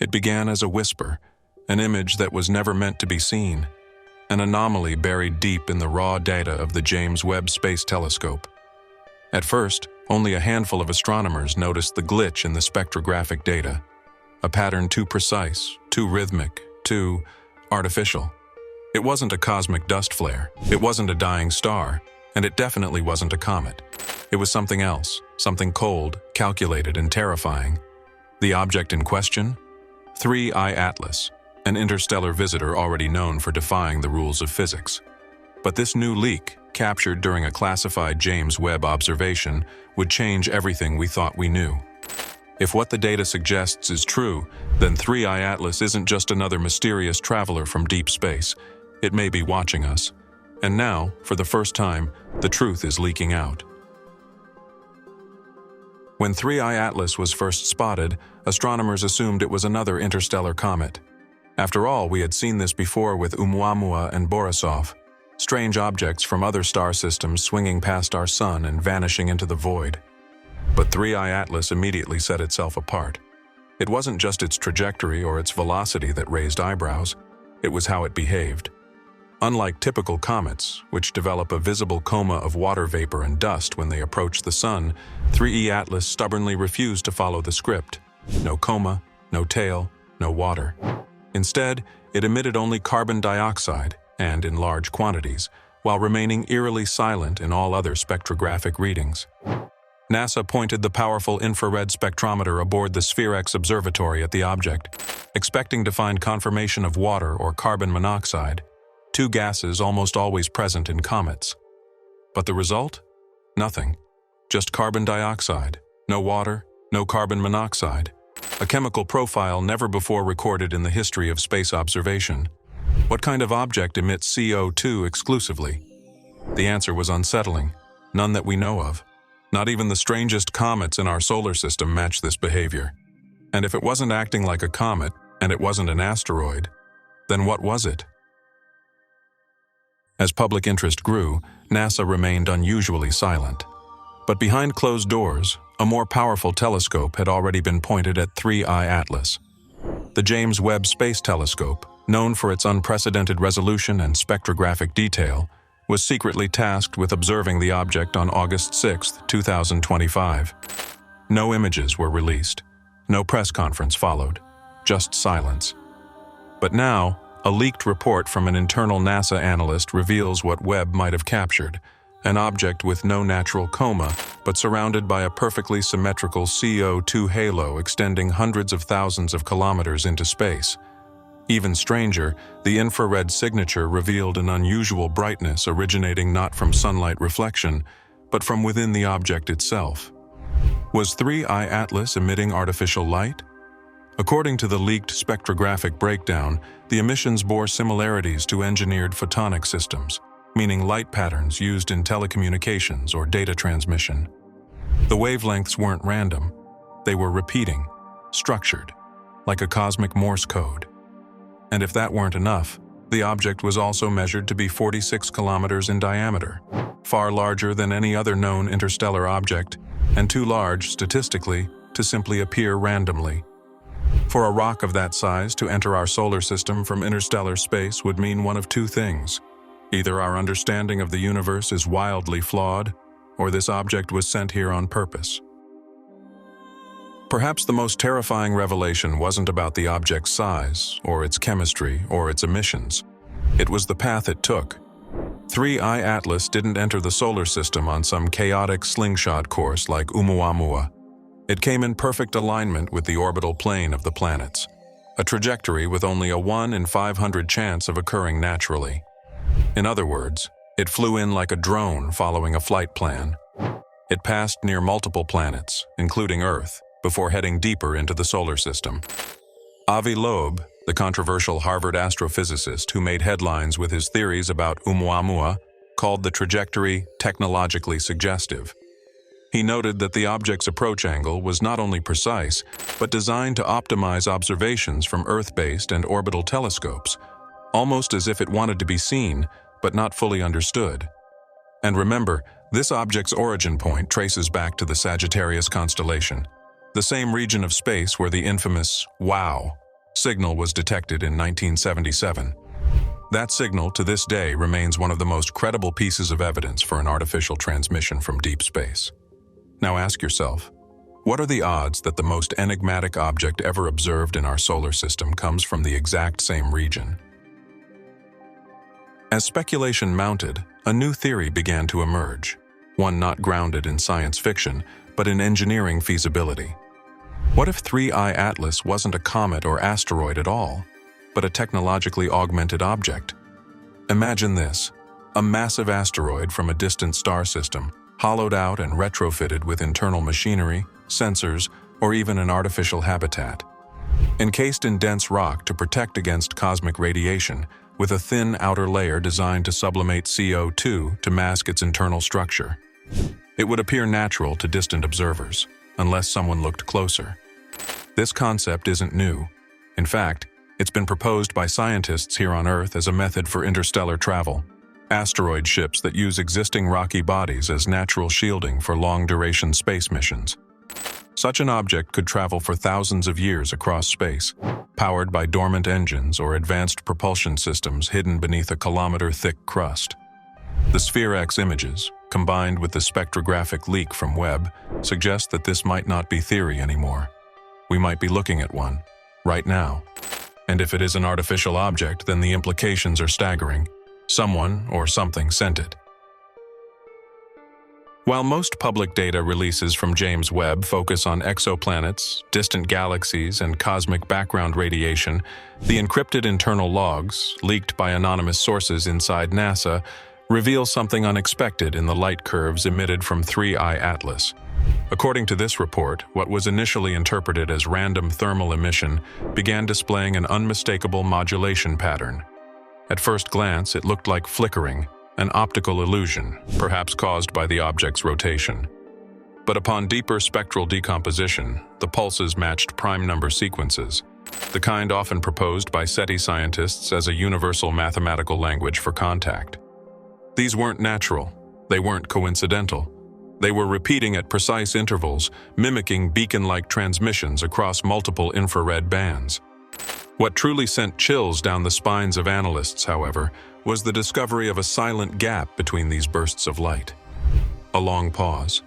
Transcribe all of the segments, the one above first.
It began as a whisper, an image that was never meant to be seen, an anomaly buried deep in the raw data of the James Webb Space Telescope. At first, only a handful of astronomers noticed the glitch in the spectrographic data, a pattern too precise, too rhythmic, too artificial. It wasn't a cosmic dust flare, it wasn't a dying star, and it definitely wasn't a comet. It was something else, something cold, calculated, and terrifying. The object in question? 3I Atlas, an interstellar visitor already known for defying the rules of physics. But this new leak, captured during a classified James Webb observation, would change everything we thought we knew. If what the data suggests is true, then 3I Atlas isn't just another mysterious traveler from deep space. It may be watching us. And now, for the first time, the truth is leaking out. When 3I Atlas was first spotted, astronomers assumed it was another interstellar comet. After all, we had seen this before with Oumuamua and Borisov, strange objects from other star systems swinging past our sun and vanishing into the void. But 3I Atlas immediately set itself apart. It wasn't just its trajectory or its velocity that raised eyebrows, it was how it behaved. Unlike typical comets, which develop a visible coma of water vapor and dust when they approach the sun, 3I Atlas stubbornly refused to follow the script. No coma, no tail, no water. Instead, it emitted only carbon dioxide, and in large quantities, while remaining eerily silent in all other spectrographic readings. NASA pointed the powerful infrared spectrometer aboard the SPHEREx Observatory at the object, expecting to find confirmation of water or carbon monoxide, two gases almost always present in comets. But the result? Nothing. Just carbon dioxide, no water, no carbon monoxide. A chemical profile never before recorded in the history of space observation. What kind of object emits CO2 exclusively? The answer was unsettling. None that we know of. Not even the strangest comets in our solar system match this behavior. And if it wasn't acting like a comet, and it wasn't an asteroid, then what was it? As public interest grew, NASA remained unusually silent. But behind closed doors, a more powerful telescope had already been pointed at 3I Atlas. The James Webb Space Telescope, known for its unprecedented resolution and spectrographic detail, was secretly tasked with observing the object on August 6, 2025. No images were released. No press conference followed. Just silence. But now, a leaked report from an internal NASA analyst reveals what Webb might have captured: an object with no natural coma, but surrounded by a perfectly symmetrical CO2 halo extending hundreds of thousands of kilometers into space. Even stranger, the infrared signature revealed an unusual brightness originating not from sunlight reflection, but from within the object itself. Was 3I Atlas emitting artificial light? According to the leaked spectrographic breakdown, the emissions bore similarities to engineered photonic systems, meaning light patterns used in telecommunications or data transmission. The wavelengths weren't random. They were repeating, structured, like a cosmic Morse code. And if that weren't enough, the object was also measured to be 46 kilometers in diameter, far larger than any other known interstellar object, and too large, statistically, to simply appear randomly. For a rock of that size to enter our solar system from interstellar space would mean one of two things. Either our understanding of the universe is wildly flawed, or this object was sent here on purpose. Perhaps the most terrifying revelation wasn't about the object's size, or its chemistry, or its emissions. It was the path it took. 3I Atlas didn't enter the solar system on some chaotic slingshot course like Oumuamua. It came in perfect alignment with the orbital plane of the planets, a trajectory with only a 1 in 500 chance of occurring naturally. In other words, it flew in like a drone following a flight plan. It passed near multiple planets, including Earth, before heading deeper into the solar system. Avi Loeb, the controversial Harvard astrophysicist who made headlines with his theories about Oumuamua, called the trajectory technologically suggestive. He noted that the object's approach angle was not only precise, but designed to optimize observations from Earth-based and orbital telescopes, almost as if it wanted to be seen, but not fully understood. And remember, this object's origin point traces back to the Sagittarius constellation, the same region of space where the infamous WOW signal was detected in 1977. That signal, to this day, remains one of the most credible pieces of evidence for an artificial transmission from deep space. Now ask yourself, what are the odds that the most enigmatic object ever observed in our solar system comes from the exact same region? As speculation mounted, a new theory began to emerge, one not grounded in science fiction, but in engineering feasibility. What if 3I Atlas wasn't a comet or asteroid at all, but a technologically augmented object? Imagine this: a massive asteroid from a distant star system, hollowed out and retrofitted with internal machinery, sensors, or even an artificial habitat. Encased in dense rock to protect against cosmic radiation, with a thin outer layer designed to sublimate CO2 to mask its internal structure. It would appear natural to distant observers, unless someone looked closer. This concept isn't new. In fact, it's been proposed by scientists here on Earth as a method for interstellar travel. Asteroid ships that use existing rocky bodies as natural shielding for long-duration space missions. Such an object could travel for thousands of years across space, powered by dormant engines or advanced propulsion systems hidden beneath a kilometer-thick crust. The SPHEREx images, combined with the spectrographic leak from Webb, suggest that this might not be theory anymore. We might be looking at one, right now. And if it is an artificial object, then the implications are staggering. Someone or something sent it. While most public data releases from James Webb focus on exoplanets, distant galaxies, and cosmic background radiation, the encrypted internal logs, leaked by anonymous sources inside NASA, reveal something unexpected in the light curves emitted from 3I Atlas. According to this report, what was initially interpreted as random thermal emission began displaying an unmistakable modulation pattern. At first glance, it looked like flickering, an optical illusion, perhaps caused by the object's rotation. But upon deeper spectral decomposition, the pulses matched prime number sequences, the kind often proposed by SETI scientists as a universal mathematical language for contact. These weren't natural, they weren't coincidental. They were repeating at precise intervals, mimicking beacon-like transmissions across multiple infrared bands. What truly sent chills down the spines of analysts, however, was the discovery of a silent gap between these bursts of light. A long pause,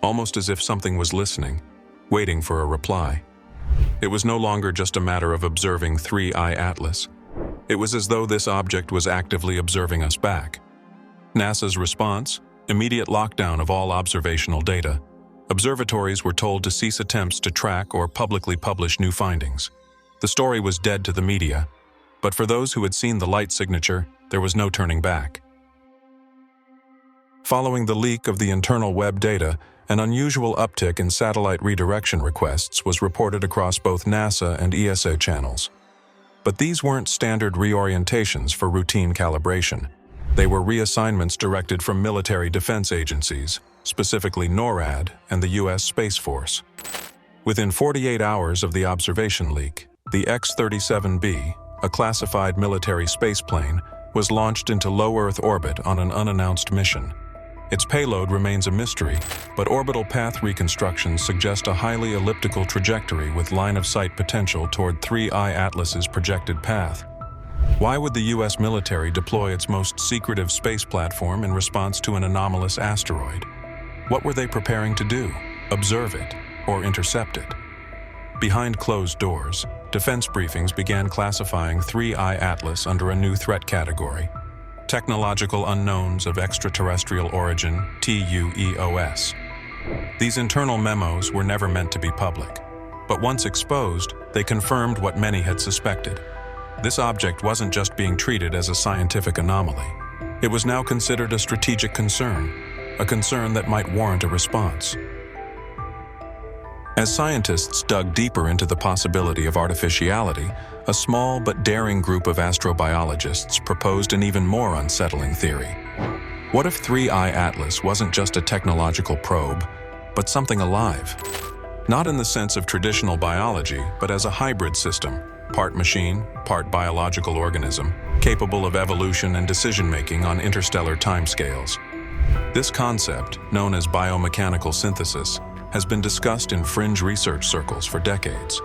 almost as if something was listening, waiting for a reply. It was no longer just a matter of observing 3I Atlas. It was as though this object was actively observing us back. NASA's response? Immediate lockdown of all observational data. Observatories were told to cease attempts to track or publicly publish new findings. The story was dead to the media, but for those who had seen the light signature, there was no turning back. Following the leak of the internal Webb data, an unusual uptick in satellite redirection requests was reported across both NASA and ESA channels. But these weren't standard reorientations for routine calibration. They were reassignments directed from military defense agencies, specifically NORAD and the U.S. Space Force. Within 48 hours of the observation leak, the X-37B, a classified military spaceplane, was launched into low Earth orbit on an unannounced mission. Its payload remains a mystery, but orbital path reconstructions suggest a highly elliptical trajectory with line-of-sight potential toward 3I Atlas's projected path. Why would the U.S. military deploy its most secretive space platform in response to an anomalous asteroid? What were they preparing to do? Observe it, or intercept it? Behind closed doors, defense briefings began classifying 3I Atlas under a new threat category: Technological Unknowns of Extraterrestrial Origin, TUEOS. These internal memos were never meant to be public, but once exposed, they confirmed what many had suspected. This object wasn't just being treated as a scientific anomaly. It was now considered a strategic concern, a concern that might warrant a response. As scientists dug deeper into the possibility of artificiality, a small but daring group of astrobiologists proposed an even more unsettling theory. What if 3I Atlas wasn't just a technological probe, but something alive? Not in the sense of traditional biology, but as a hybrid system, part machine, part biological organism, capable of evolution and decision-making on interstellar timescales. This concept, known as biomechanical synthesis, has been discussed in fringe research circles for decades.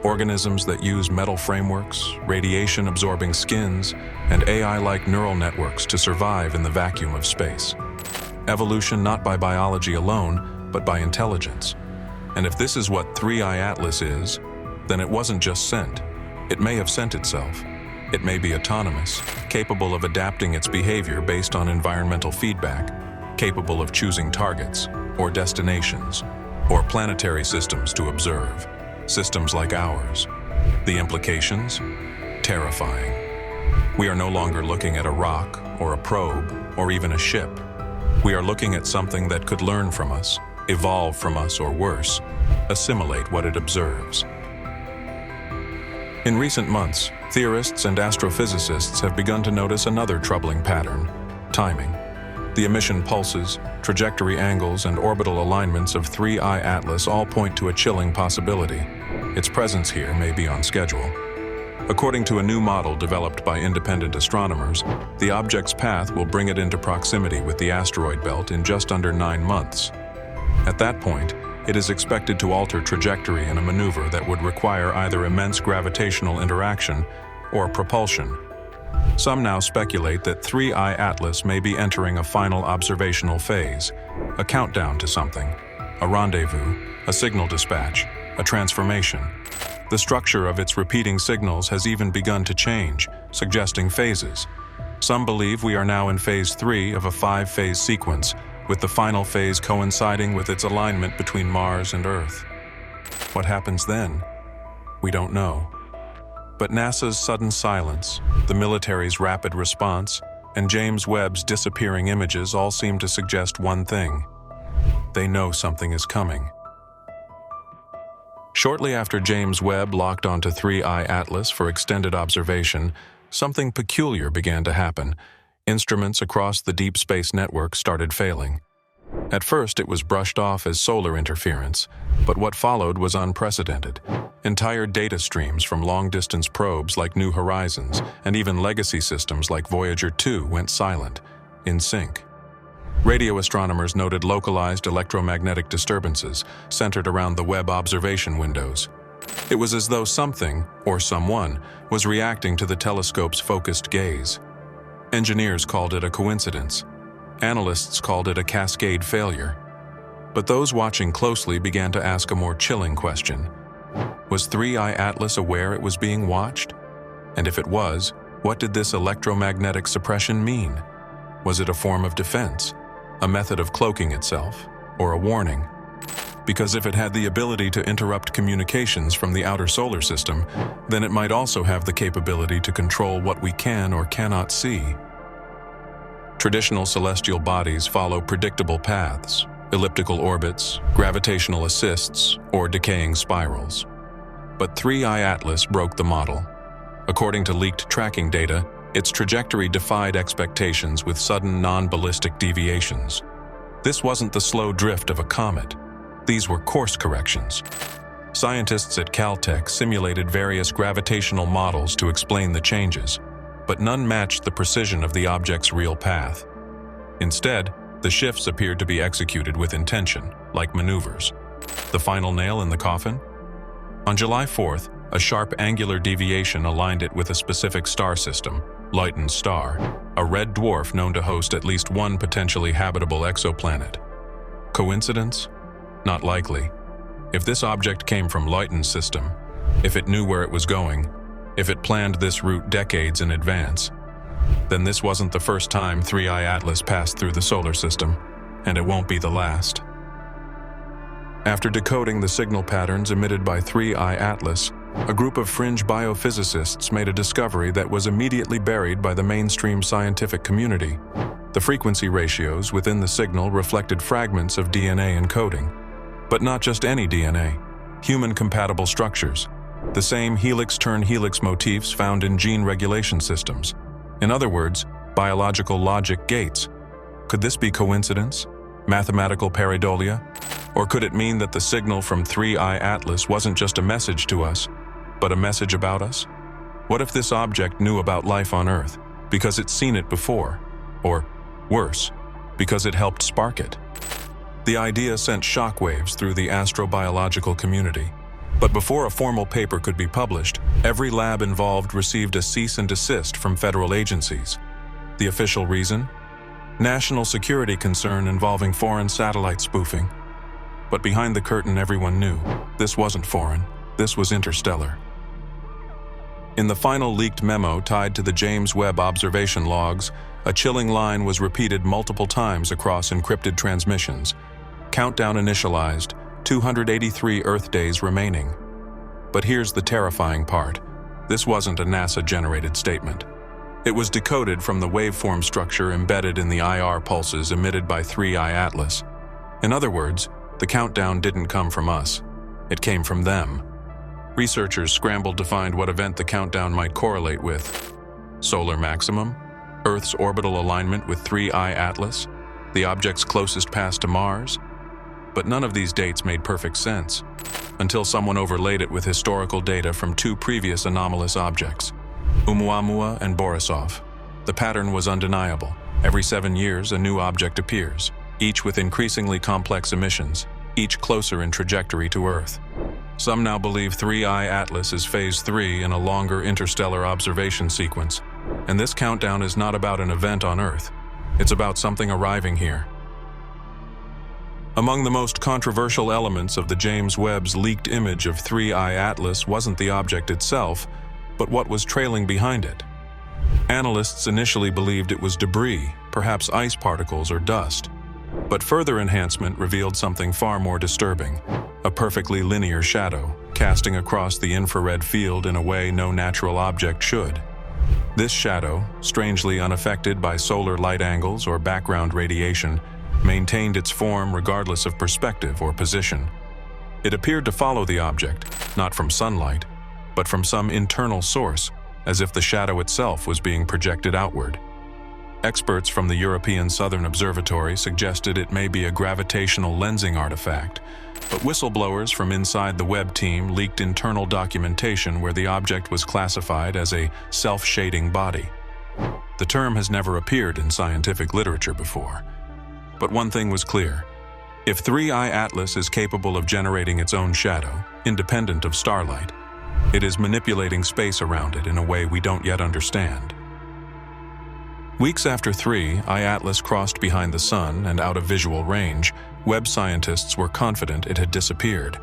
organisms that use metal frameworks, radiation-absorbing skins, and AI-like neural networks to survive in the vacuum of space. Evolution not by biology alone, but by intelligence. And if this is what 3I Atlas is, then it wasn't just sent. It may have sent itself. It may be autonomous, capable of adapting its behavior based on environmental feedback, capable of choosing targets, or destinations, or planetary systems to observe, systems like ours. The implications? Terrifying. We are no longer looking at a rock, or a probe, or even a ship. We are looking at something that could learn from us, evolve from us, or worse, assimilate what it observes. In recent months, theorists and astrophysicists have begun to notice another troubling pattern: timing. The emission pulses, trajectory angles, and orbital alignments of 3I Atlas all point to a chilling possibility. Its presence here may be on schedule. According to a new model developed by independent astronomers, the object's path will bring it into proximity with the asteroid belt in just under 9 months. At that point, it is expected to alter trajectory in a maneuver that would require either immense gravitational interaction or propulsion. Some now speculate that 3I Atlas may be entering a final observational phase, a countdown to something, a rendezvous, a signal dispatch, a transformation. The structure of its repeating signals has even begun to change, suggesting phases. Some believe we are now in phase 3 of a 5-phase sequence, with the final phase coinciding with its alignment between Mars and Earth. What happens then? We don't know. But NASA's sudden silence, the military's rapid response, and James Webb's disappearing images all seem to suggest one thing: they know something is coming. Shortly after James Webb locked onto 3I Atlas for extended observation, something peculiar began to happen. Instruments across the deep space network started failing. At first, it was brushed off as solar interference, but what followed was unprecedented. Entire data streams from long-distance probes like New Horizons and even legacy systems like Voyager 2 went silent, in sync. Radio astronomers noted localized electromagnetic disturbances centered around the Webb observation windows. It was as though something, or someone, was reacting to the telescope's focused gaze. Engineers called it a coincidence. Analysts called it a cascade failure. But those watching closely began to ask a more chilling question. Was 3I Atlas aware it was being watched? And if it was, what did this electromagnetic suppression mean? Was it a form of defense, a method of cloaking itself, or a warning? Because if it had the ability to interrupt communications from the outer solar system, then it might also have the capability to control what we can or cannot see. Traditional celestial bodies follow predictable paths: elliptical orbits, gravitational assists, or decaying spirals. But 3I Atlas broke the model. According to leaked tracking data, its trajectory defied expectations with sudden non-ballistic deviations. This wasn't the slow drift of a comet. These were course corrections. Scientists at Caltech simulated various gravitational models to explain the changes, but none matched the precision of the object's real path. Instead, the shifts appeared to be executed with intention, like maneuvers. The final nail in the coffin? On July 4th, a sharp angular deviation aligned it with a specific star system, Luyten's star, a red dwarf known to host at least one potentially habitable exoplanet. Coincidence? Not likely. If this object came from Luyten's system, if it knew where it was going, if it planned this route decades in advance, then this wasn't the first time 3I Atlas passed through the solar system, and it won't be the last. After decoding the signal patterns emitted by 3I Atlas, a group of fringe biophysicists made a discovery that was immediately buried by the mainstream scientific community. The frequency ratios within the signal reflected fragments of DNA encoding. But not just any DNA, human-compatible structures, the same helix-turn-helix motifs found in gene regulation systems. In other words, biological logic gates. Could this be coincidence? Mathematical pareidolia? Or could it mean that the signal from 3I Atlas wasn't just a message to us, but a message about us? What if this object knew about life on Earth because it's seen it before? Or, worse, because it helped spark it? The idea sent shockwaves through the astrobiological community. But before a formal paper could be published, every lab involved received a cease and desist from federal agencies. The official reason? National security concern involving foreign satellite spoofing. But behind the curtain, everyone knew this wasn't foreign, this was interstellar. In the final leaked memo tied to the James Webb observation logs, a chilling line was repeated multiple times across encrypted transmissions. Countdown initialized, 283 Earth days remaining. But here's the terrifying part. This wasn't a NASA-generated statement. It was decoded from the waveform structure embedded in the IR pulses emitted by 3I Atlas. In other words, the countdown didn't come from us. It came from them. Researchers scrambled to find what event the countdown might correlate with. Solar maximum? Earth's orbital alignment with 3I Atlas? The object's closest pass to Mars? But none of these dates made perfect sense, until someone overlaid it with historical data from two previous anomalous objects, Oumuamua and Borisov. The pattern was undeniable. Every 7 years, a new object appears, each with increasingly complex emissions, each closer in trajectory to Earth. Some now believe 3I Atlas is phase 3 in a longer interstellar observation sequence, and this countdown is not about an event on Earth. It's about something arriving here. Among the most controversial elements of the James Webb's leaked image of 3I Atlas wasn't the object itself, but what was trailing behind it. Analysts initially believed it was debris, perhaps ice particles or dust. But further enhancement revealed something far more disturbing, a perfectly linear shadow, casting across the infrared field in a way no natural object should. This shadow, strangely unaffected by solar light angles or background radiation, maintained its form regardless of perspective or position. It appeared to follow the object, not from sunlight, but from some internal source, as if the shadow itself was being projected outward. Experts from the European Southern Observatory suggested it may be a gravitational lensing artifact, but whistleblowers from inside the Webb team leaked internal documentation where the object was classified as a self-shading body. The term has never appeared in scientific literature before. But one thing was clear. If 3I Atlas is capable of generating its own shadow, independent of starlight, it is manipulating space around it in a way we don't yet understand. Weeks after 3I Atlas crossed behind the sun and out of visual range, Webb scientists were confident it had disappeared.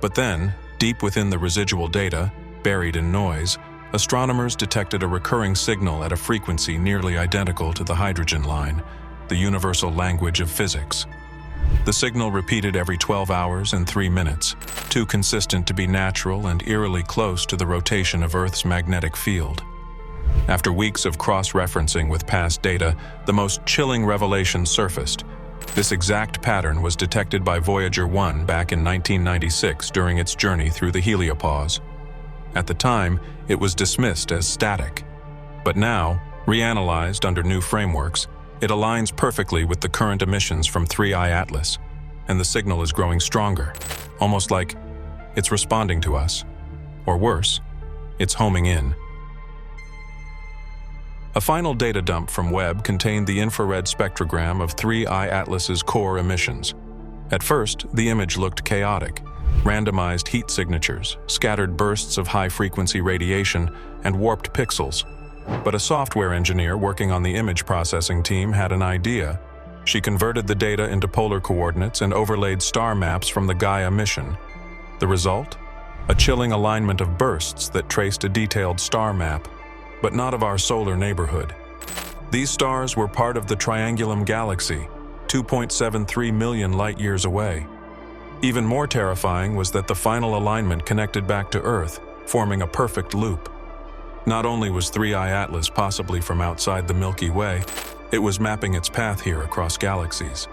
But then, deep within the residual data, buried in noise, astronomers detected a recurring signal at a frequency nearly identical to the hydrogen line, the universal language of physics. The signal repeated every 12 hours and 3 minutes, too consistent to be natural and eerily close to the rotation of Earth's magnetic field. After weeks of cross-referencing with past data, the most chilling revelation surfaced. This exact pattern was detected by Voyager 1 back in 1996 during its journey through the heliopause. At the time, it was dismissed as static. But now, reanalyzed under new frameworks, it aligns perfectly with the current emissions from 3I Atlas, and the signal is growing stronger, almost like it's responding to us. Or worse, it's homing in. A final data dump from Webb contained the infrared spectrogram of 3I Atlas's core emissions. At first, the image looked chaotic. Randomized heat signatures, scattered bursts of high-frequency radiation, and warped pixels. But a software engineer working on the image processing team had an idea. She converted the data into polar coordinates and overlaid star maps from the Gaia mission. The result? A chilling alignment of bursts that traced a detailed star map, but not of our solar neighborhood. These stars were part of the Triangulum galaxy, 2.73 million light-years away. Even more terrifying was that the final alignment connected back to Earth, forming a perfect loop. Not only was 3I Atlas possibly from outside the Milky Way, it was mapping its path here across galaxies.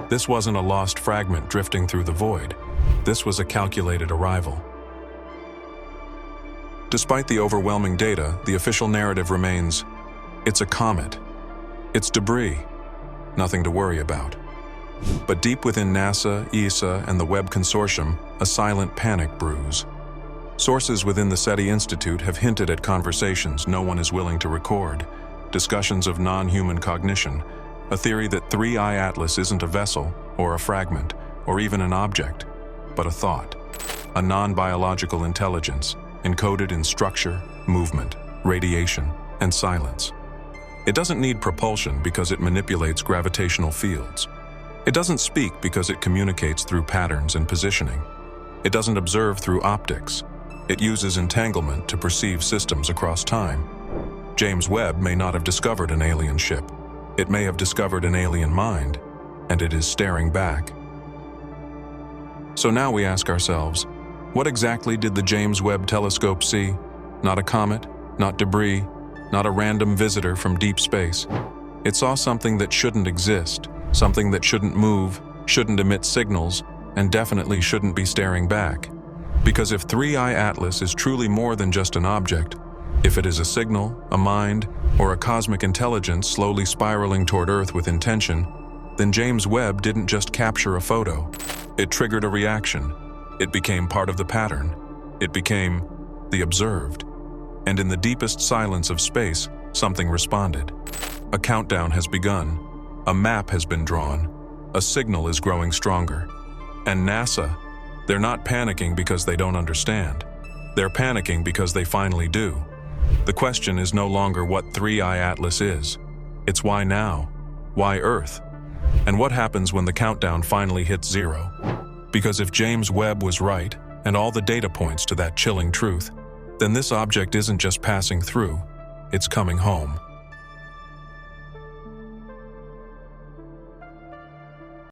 This wasn't a lost fragment drifting through the void. This was a calculated arrival. Despite the overwhelming data, the official narrative remains, it's a comet. It's debris. Nothing to worry about. But deep within NASA, ESA, and the Webb Consortium, a silent panic brews. Sources within the SETI Institute have hinted at conversations no one is willing to record, discussions of non-human cognition, a theory that 3I Atlas isn't a vessel, or a fragment, or even an object, but a thought, a non-biological intelligence encoded in structure, movement, radiation, and silence. It doesn't need propulsion because it manipulates gravitational fields. It doesn't speak because it communicates through patterns and positioning. It doesn't observe through optics. It uses entanglement to perceive systems across time. James Webb may not have discovered an alien ship. It may have discovered an alien mind, and it is staring back. So now we ask ourselves, what exactly did the James Webb Telescope see? Not a comet, not debris, not a random visitor from deep space. It saw something that shouldn't exist, something that shouldn't move, shouldn't emit signals, and definitely shouldn't be staring back. Because if 3I Atlas is truly more than just an object, if it is a signal, a mind, or a cosmic intelligence slowly spiraling toward Earth with intention, then James Webb didn't just capture a photo. It triggered a reaction. It became part of the pattern. It became the observed. And in the deepest silence of space, something responded. A countdown has begun. A map has been drawn. A signal is growing stronger. And NASA, they're not panicking because they don't understand. They're panicking because they finally do. The question is no longer what 3I Atlas is. It's why now? Why Earth? And what happens when the countdown finally hits 0? Because if James Webb was right, and all the data points to that chilling truth, then this object isn't just passing through, it's coming home.